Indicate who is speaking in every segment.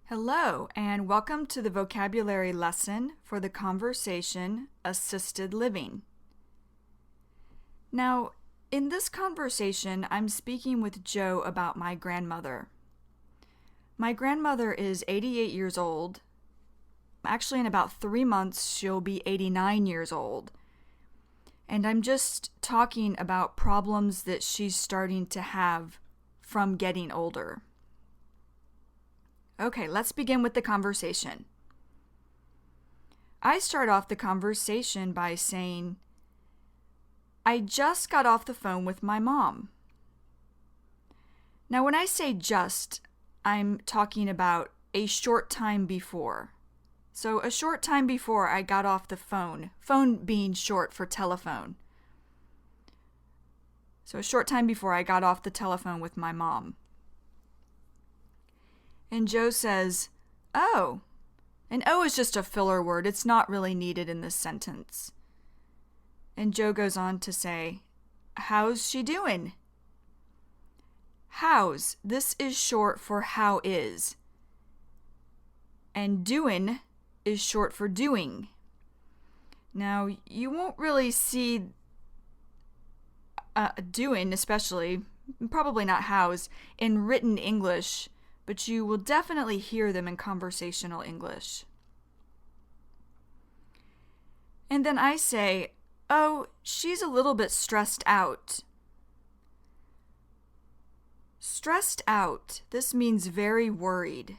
Speaker 1: Hello, and welcome to the vocabulary lesson for the conversation assisted living. Now, in this conversation, I'm speaking with Joe about my grandmother. My grandmother is 88 years old. Actually, in about 3 months, she'll be 89 years old. And I'm just talking about problems that she's starting to have from getting older. Okay, let's begin with the conversation. I start off the conversation by saying, I just got off the phone with my mom. Now, when I say just, I'm talking about a short time before. So a short time before I got off the phone being short for telephone. So a short time before I got off the telephone with my mom. And Joe says, oh. And oh is just a filler word. It's not really needed in this sentence. And Joe goes on to say, how's she doing? How's. This is short for how is. And doing is short for doing. Now, you won't really see doing, especially, probably not how's, in written English, but you will definitely hear them in conversational English. And then I say, oh, she's a little bit stressed out. Stressed out. This means very worried.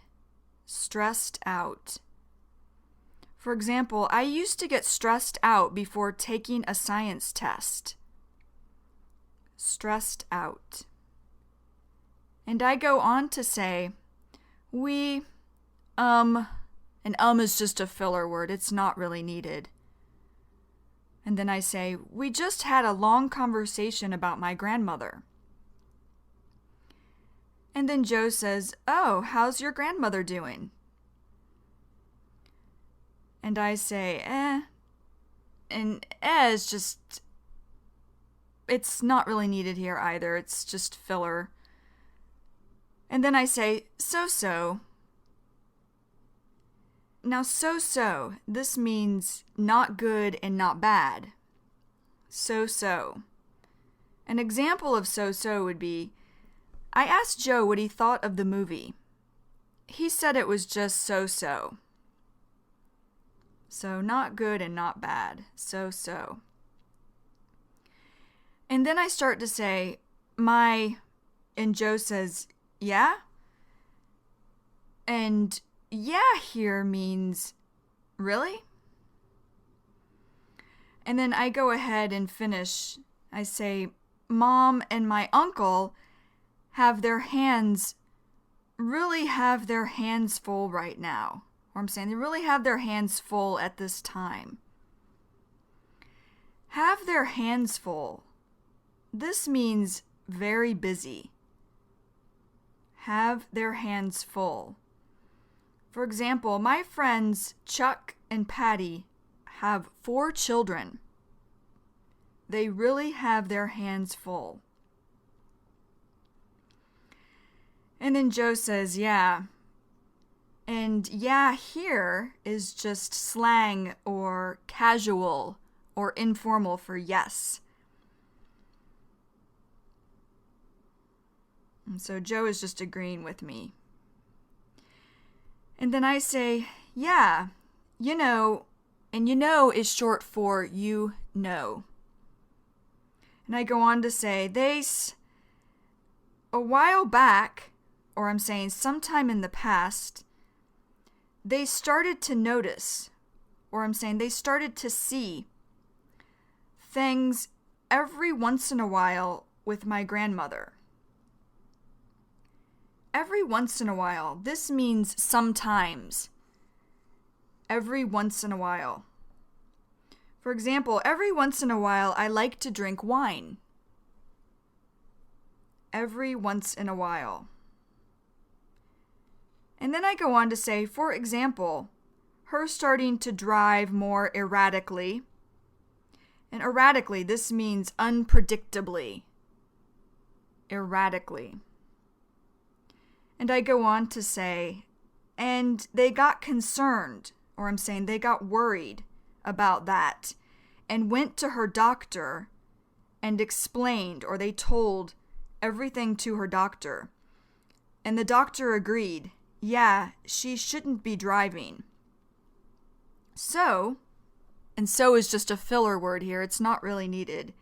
Speaker 1: Stressed out. For example, I used to get stressed out before taking a science test. Stressed out. And I go on to say, and is just a filler word. It's not really needed. And then I say, we just had a long conversation about my grandmother. And then Joe says, oh, how's your grandmother doing? And I say, And is just, it's not really needed here either. It's just filler. And then I say, so-so. Now, so-so, this means not good and not bad. So-so. An example of so-so would be, I asked Joe what he thought of the movie. He said it was just so-so. So, not good and not bad. So-so. And then I start to say, and Joe says, yeah? And yeah here means, really? And then I go ahead and finish. I say, Mom and my uncle really have their hands full right now. Or I'm saying they really have their hands full at this time. Have their hands full. This means very busy. Have their hands full. For example, my friends Chuck and Patty have 4 children. They really have their hands full. And then Joe says, yeah. And yeah here is just slang or casual or informal for yes. And so Joe is just agreeing with me. And then I say, yeah, and is short for you know. And I go on to say, a while back, or I'm saying sometime in the past, they started to notice, or I'm saying they started to see things every once in a while with my grandmother. Every once in a while. This means sometimes. Every once in a while. For example, every once in a while I like to drink wine. Every once in a while. And then I go on to say, for example, her starting to drive more erratically. And erratically, this means unpredictably. Erratically. And I go on to say, And they got concerned, or I'm saying they got worried about that, and went to her doctor and explained, or they told everything to her doctor. And the doctor agreed, yeah, she shouldn't be driving. So, and so is just a filler word here, it's not really needed.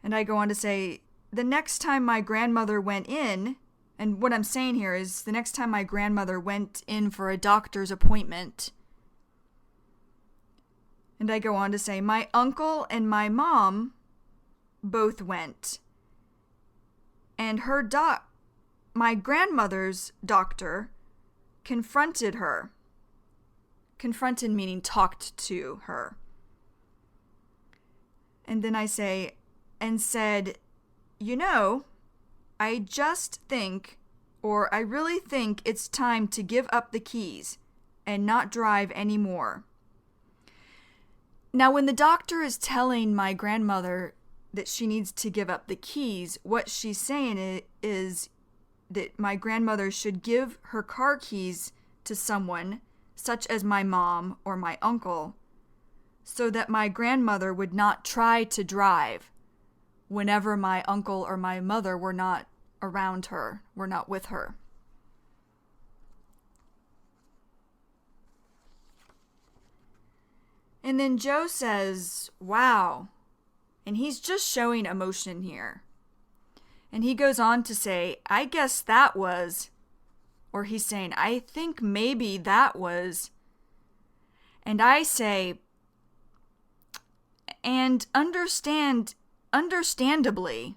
Speaker 1: And I go on to say, the next time my grandmother went in, and what I'm saying here is the next time my grandmother went in for a doctor's appointment, and I go on to say, my uncle and my mom both went. And my grandmother's doctor confronted her. Confronted meaning talked to her. And then I say, and said, you know, I just think, or I really think it's time to give up the keys and not drive anymore. Now, when the doctor is telling my grandmother that she needs to give up the keys, what she's saying is that my grandmother should give her car keys to someone, such as my mom or my uncle, so that my grandmother would not try to drive whenever my uncle or my mother were not around her, were not with her. And then Joe says, wow. And he's just showing emotion here. And he goes on to say, I guess that was, or he's saying, I think maybe that was. And I say, and understandably.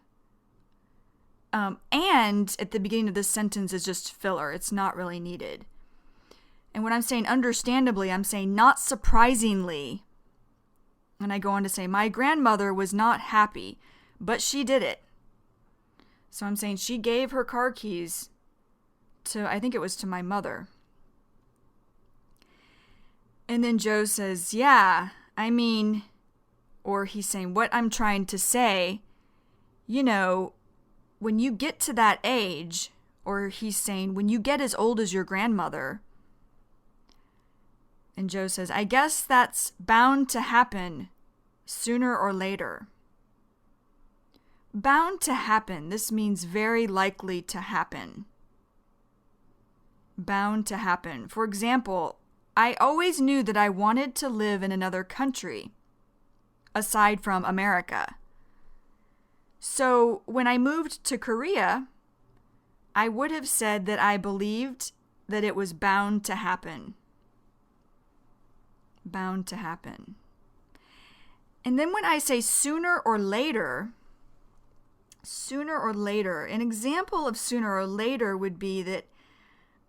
Speaker 1: And at the beginning of this sentence is just filler. It's not really needed. And when I'm saying understandably, I'm saying not surprisingly. And I go on to say, my grandmother was not happy, but she did it. So I'm saying she gave her car keys to, I think it was to my mother. And then Joe says, yeah, I mean, or he's saying, what I'm trying to say, you know, when you get to that age, or he's saying, when you get as old as your grandmother. And Joe says, I guess that's bound to happen sooner or later. Bound to happen. This means very likely to happen. Bound to happen. For example, I always knew that I wanted to live in another country, aside from America. So when I moved to Korea, I would have said that I believed that it was bound to happen. Bound to happen. And then when I say sooner or later, an example of sooner or later would be that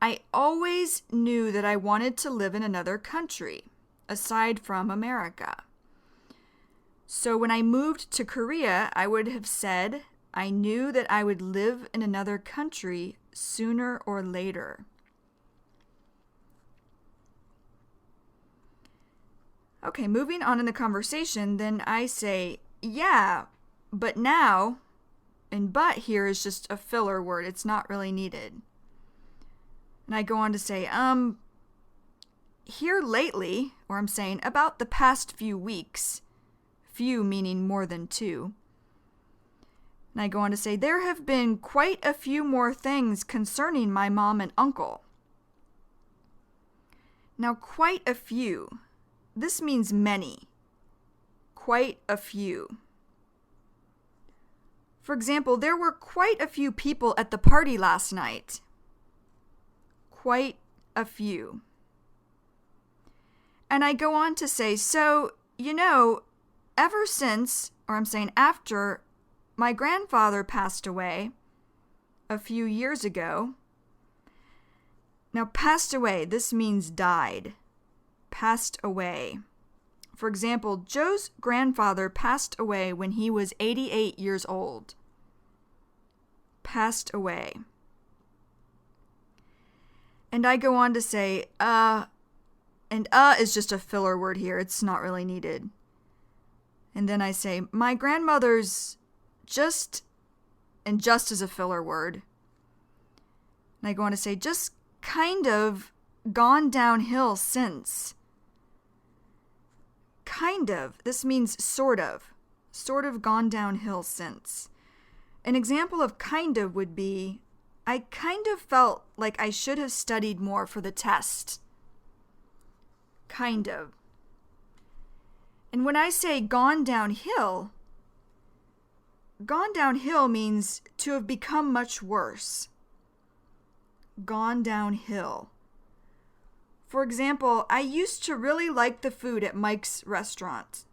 Speaker 1: I always knew that I wanted to live in another country, aside from America. So when I moved to Korea, I would have said I knew that I would live in another country sooner or later. Okay, moving on in the conversation, then I say, yeah, but now, and but here is just a filler word. It's not really needed. And I go on to say, here lately, or I'm saying about the past few weeks, few meaning more than two. And I go on to say, there have been quite a few more things concerning my mom and uncle. Now, quite a few. This means many. Quite a few. For example, there were quite a few people at the party last night. Quite a few. And I go on to say, so, you know, ever since, or I'm saying after, my grandfather passed away a few years ago. Now, passed away, this means died. Passed away. For example, Joe's grandfather passed away when he was 88 years old. Passed away. And I go on to say, and is just a filler word here. It's not really needed. And then I say, my grandmother's just, and just is a filler word. And I go on to say, just kind of gone downhill since. Kind of. This means sort of. Sort of gone downhill since. An example of kind of would be, I kind of felt like I should have studied more for the test. Kind of. And when I say gone downhill means to have become much worse. Gone downhill. For example, I used to really like the food at Mike's restaurant.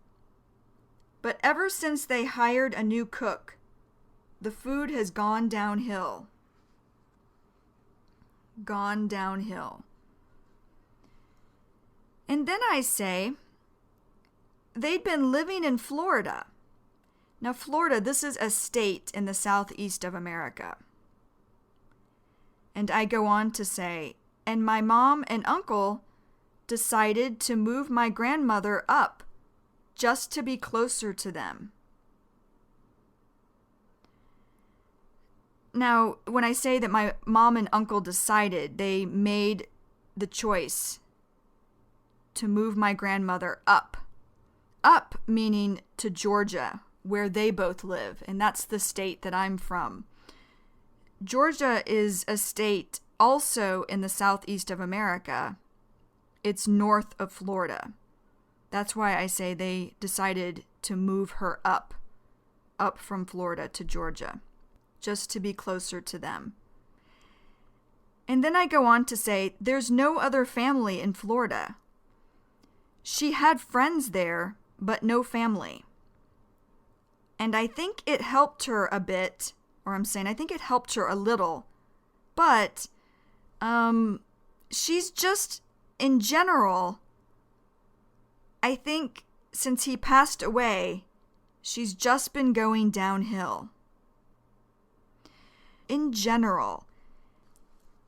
Speaker 1: But ever since they hired a new cook, the food has gone downhill. Gone downhill. And then I say, they'd been living in Florida. Now, Florida, this is a state in the southeast of America. And I go on to say, and my mom and uncle decided to move my grandmother up just to be closer to them. Now, when I say that my mom and uncle decided, they made the choice to move my grandmother up. Up meaning to Georgia, where they both live, and that's the state that I'm from. Georgia is a state also in the southeast of America. It's north of Florida. That's why I say they decided to move her up from Florida to Georgia, just to be closer to them. And then I go on to say, there's no other family in Florida. She had friends there, but no family. And I think it helped her a bit, I think it helped her a little, but she's just, in general, I think since he passed away, she's just been going downhill. In general.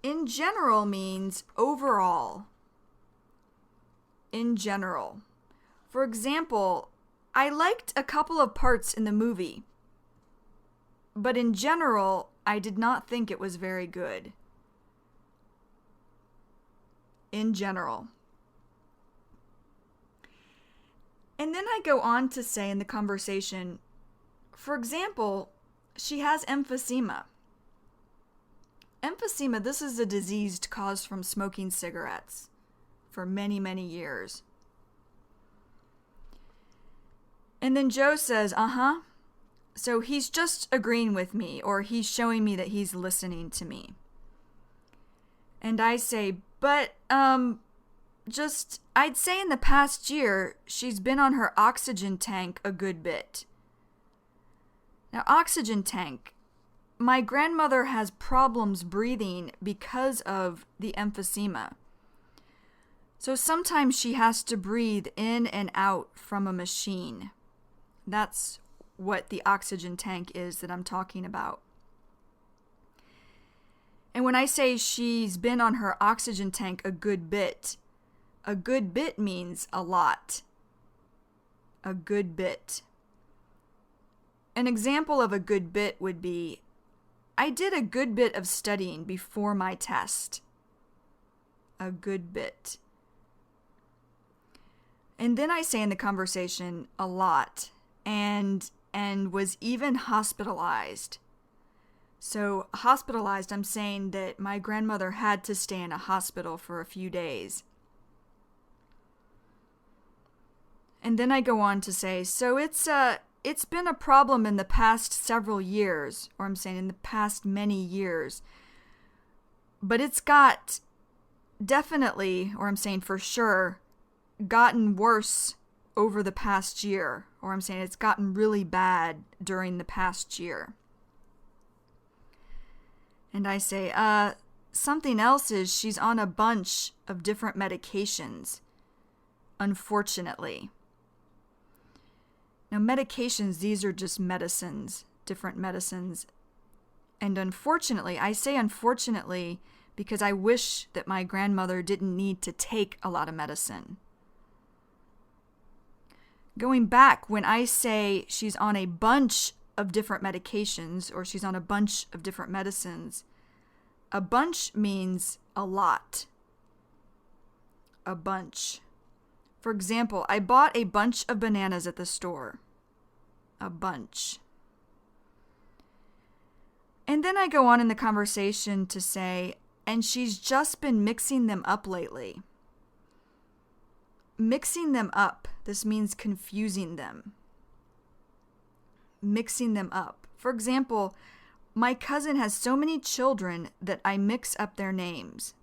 Speaker 1: In general means overall. In general. For example, I liked a couple of parts in the movie, but in general, I did not think it was very good. In general. And then I go on to say in the conversation, for example, she has emphysema. Emphysema, this is a disease caused from smoking cigarettes for many, many years. And then Joe says, so he's just agreeing with me, or he's showing me that he's listening to me. And I say, but, I'd say in the past year, she's been on her oxygen tank a good bit. Now, oxygen tank. My grandmother has problems breathing because of the emphysema. So sometimes she has to breathe in and out from a machine. That's what the oxygen tank is that I'm talking about. And when I say she's been on her oxygen tank a good bit means a lot. A good bit. An example of a good bit would be, I did a good bit of studying before my test. A good bit. And then I say in the conversation a lot, and was even hospitalized. So hospitalized, I'm saying that my grandmother had to stay in a hospital for a few days. And then I go on to say, so it's been a problem in the past several years, or I'm saying in the past many years, but it's got definitely, or I'm saying for sure, gotten worse over the past year, or I'm saying it's gotten really bad during the past year. And I say, something else is she's on a bunch of different medications, unfortunately. Now, medications, these are just medicines, different medicines. And unfortunately, I say unfortunately because I wish that my grandmother didn't need to take a lot of medicine. Going back, when I say she's on a bunch of different medications or she's on a bunch of different medicines, a bunch means a lot, a bunch. For example, I bought a bunch of bananas at the store. A bunch. And then I go on in the conversation to say, and she's just been mixing them up lately. Mixing them up, this means confusing them. Mixing them up. For example, my cousin has so many children that I mix up their names.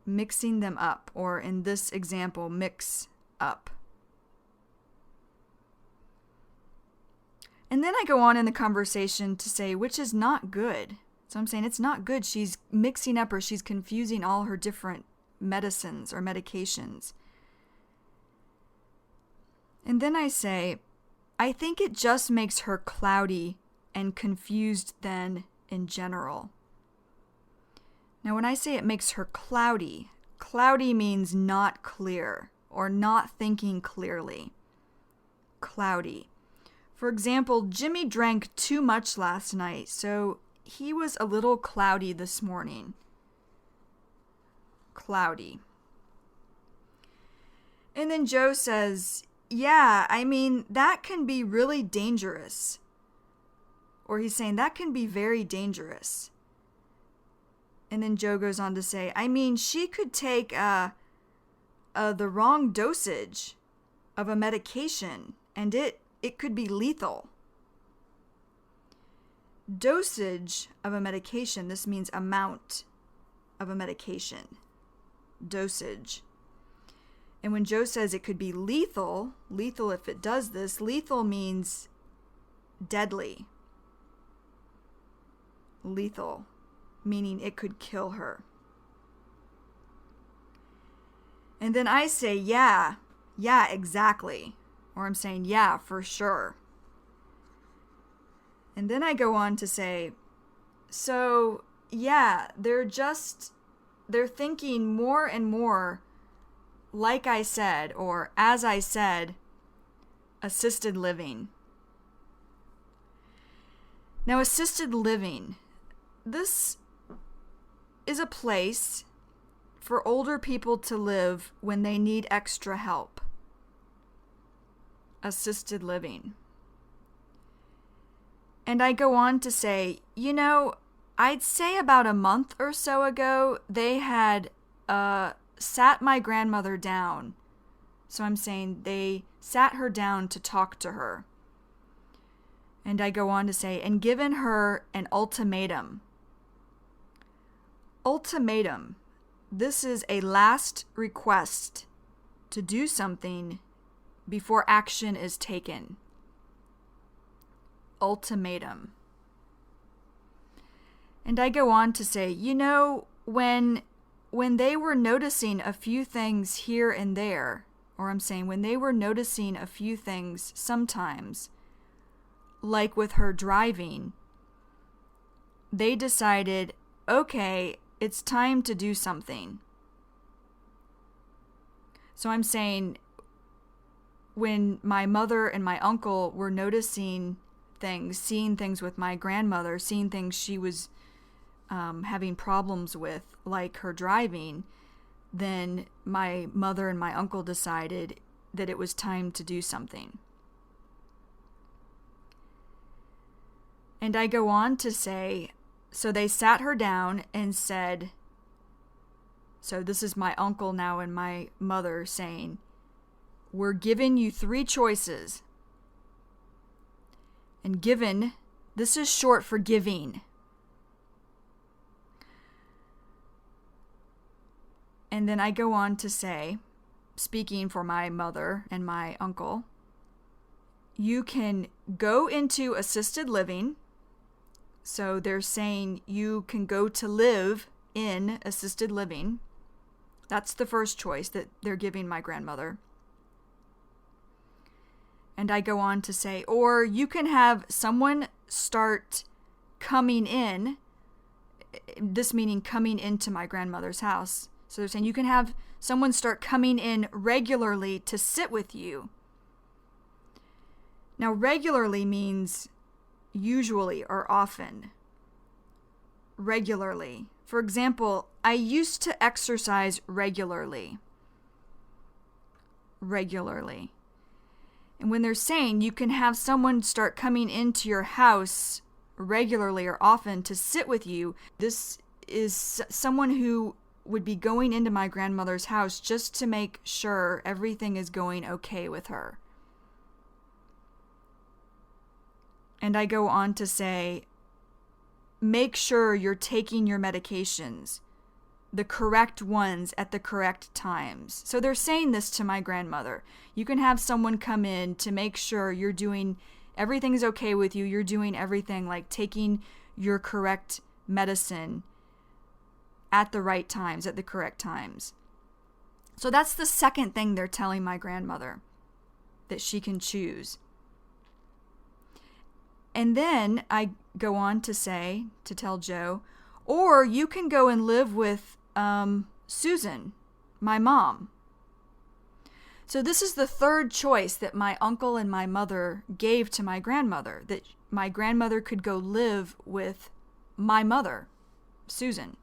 Speaker 1: Mixing them up, or in this example, mix up. And then I go on in the conversation to say, which is not good. So I'm saying it's not good. She's mixing up, or she's confusing all her different medicines or medications. And then I say, I think it just makes her cloudy and confused then in general. Now, when I say it makes her cloudy, cloudy means not clear or not thinking clearly. Cloudy. For example, Jimmy drank too much last night, so he was a little cloudy this morning. Cloudy. And then Joe says, yeah, I mean, that can be really dangerous. Or he's saying that can be very dangerous. And then Joe goes on to say, I mean, she could take the wrong dosage of a medication, and it could be lethal. Dosage of a medication, this means amount of a medication. Dosage. And when Joe says it could be lethal if it does this, lethal means deadly. Lethal, meaning it could kill her. And then I say, yeah, exactly. Or I'm saying, yeah, for sure. And then I go on to say, so, yeah, they're thinking more and more, like I said, or as I said, assisted living. Now, assisted living, this is a place for older people to live when they need extra help. Assisted living. And I go on to say, I'd say about a month or so ago, they had sat my grandmother down. So I'm saying they sat her down to talk to her. And I go on to say, and given her an ultimatum. Ultimatum. This is a last request to do something before action is taken. Ultimatum. And I go on to say, when they were noticing a few things here and there, or I'm saying when they were noticing a few things sometimes, like with her driving, they decided, okay, it's time to do something. So I'm saying when my mother and my uncle were noticing things, seeing things with my grandmother, seeing things she was having problems with, like her driving, then my mother and my uncle decided that it was time to do something. And I go on to say, so they sat her down and said, so this is my uncle now and my mother saying, we're giving you 3 choices. And given, this is short for giving. And then I go on to say, speaking for my mother and my uncle, you can go into assisted living. So they're saying you can go to live in assisted living. That's the first choice that they're giving my grandmother. And I go on to say, or you can have someone start coming in, this meaning coming into my grandmother's house. So they're saying you can have someone start coming in regularly to sit with you. Now, regularly means usually or often. Regularly. For example, I used to exercise regularly. Regularly. And when they're saying you can have someone start coming into your house regularly or often to sit with you, this is someone who would be going into my grandmother's house just to make sure everything is going okay with her. And I go on to say, make sure you're taking your medications, the correct ones at the correct times. So they're saying this to my grandmother. You can have someone come in to make sure you're doing, everything's okay with you. You're doing everything, like taking your correct medicine at the right times, at the correct times. So that's the second thing they're telling my grandmother that she can choose. And then I go on to say, to tell Joe, or you can go and live with Susan, my mom. So this is the third choice that my uncle and my mother gave to my grandmother, that my grandmother could go live with my mother, Susan.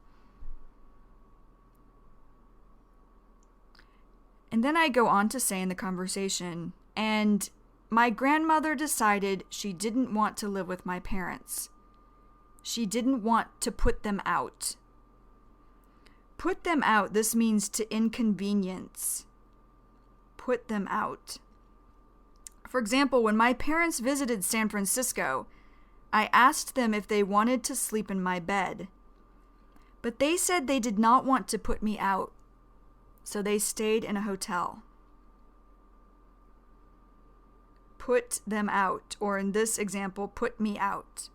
Speaker 1: And then I go on to say in the conversation, and my grandmother decided she didn't want to live with my parents. She didn't want to put them out. Put them out, this means to inconvenience. Put them out. For example, when my parents visited San Francisco, I asked them if they wanted to sleep in my bed. But they said they did not want to put me out, so they stayed in a hotel. Put them out, or in this example, put me out.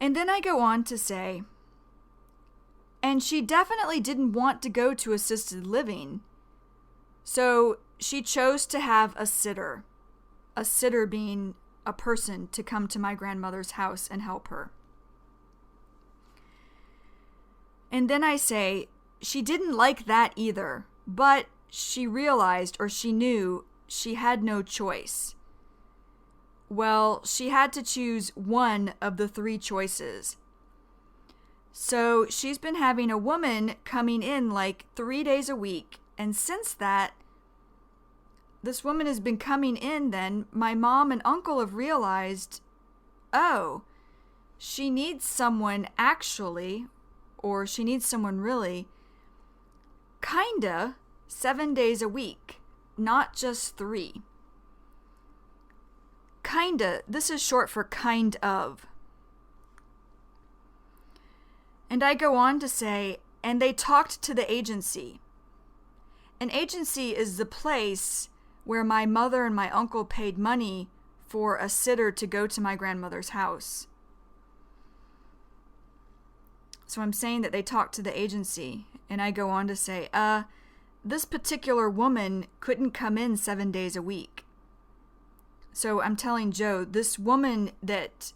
Speaker 1: And then I go on to say, and she definitely didn't want to go to assisted living, so she chose to have a sitter being a person to come to my grandmother's house and help her. And then I say, she didn't like that either, but she realized, or she knew, she had no choice. Well, she had to choose one of the three choices. So she's been having a woman coming in like 3 days a week. And since that, this woman has been coming in, then my mom and uncle have realized, oh, she needs someone actually, or she needs someone really, kinda 7 days a week. Not just 3. Kinda, this is short for kind of. And I go on to say, and they talked to the agency. An agency is the place where my mother and my uncle paid money for a sitter to go to my grandmother's house. So I'm saying that they talked to the agency, and I go on to say, this particular woman couldn't come in 7 days a week. So I'm telling Joe, this woman that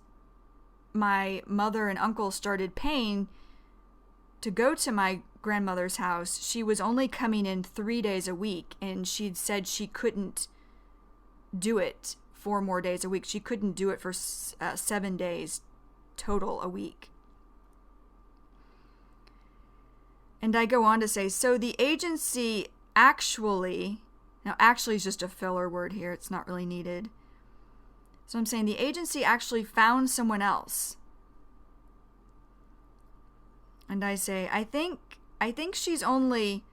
Speaker 1: my mother and uncle started paying to go to my grandmother's house, she was only coming in 3 days a week, and she'd said she couldn't do it 4 more days a week. She couldn't do it for 7 days total a week. And I go on to say, so the agency actually, now actually is just a filler word here, it's not really needed. So I'm saying the agency actually found someone else. And I say, I think she's only,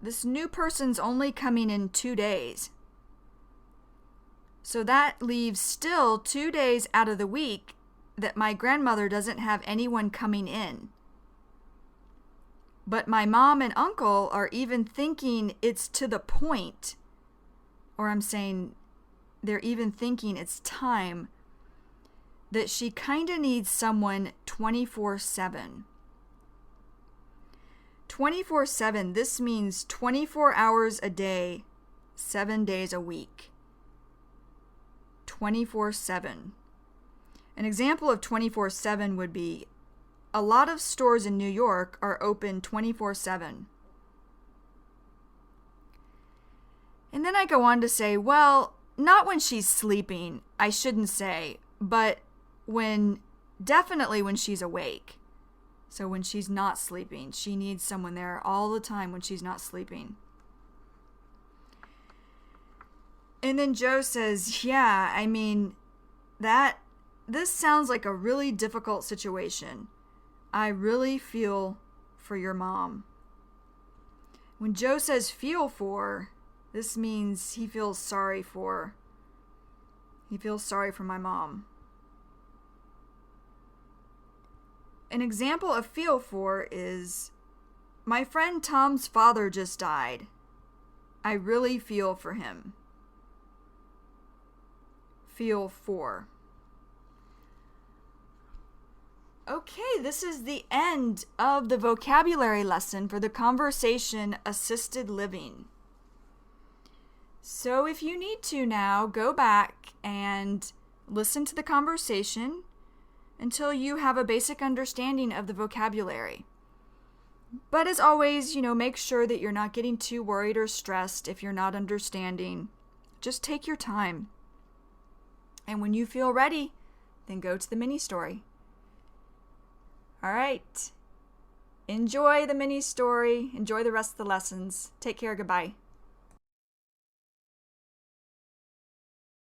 Speaker 1: this new person's only coming in 2 days. So that leaves still 2 days out of the week that my grandmother doesn't have anyone coming in. But my mom and uncle are even thinking it's to the point, or I'm saying they're even thinking it's time, that she kind of needs someone 24/7. 24/7, this means 24 hours a day, 7 days a week. 24/7. An example of 24/7 would be, a lot of stores in New York are open 24/7. And then I go on to say, well, not when she's sleeping, I shouldn't say, but when definitely when she's awake. So when she's not sleeping, she needs someone there all the time when she's not sleeping. And then Joe says, yeah, I mean, this sounds like a really difficult situation. I really feel for your mom. When Joe says feel for, this means he feels sorry for. He feels sorry for my mom. An example of feel for is, my friend Tom's father just died. I really feel for him. Feel for. Okay, this is the end of the vocabulary lesson for the conversation assisted living. So if you need to now, go back and listen to the conversation until you have a basic understanding of the vocabulary. But as always, make sure that you're not getting too worried or stressed if you're not understanding. Just take your time. And when you feel ready, then go to the mini story. All right. Enjoy the mini story. Enjoy the rest of the lessons. Take care. Goodbye.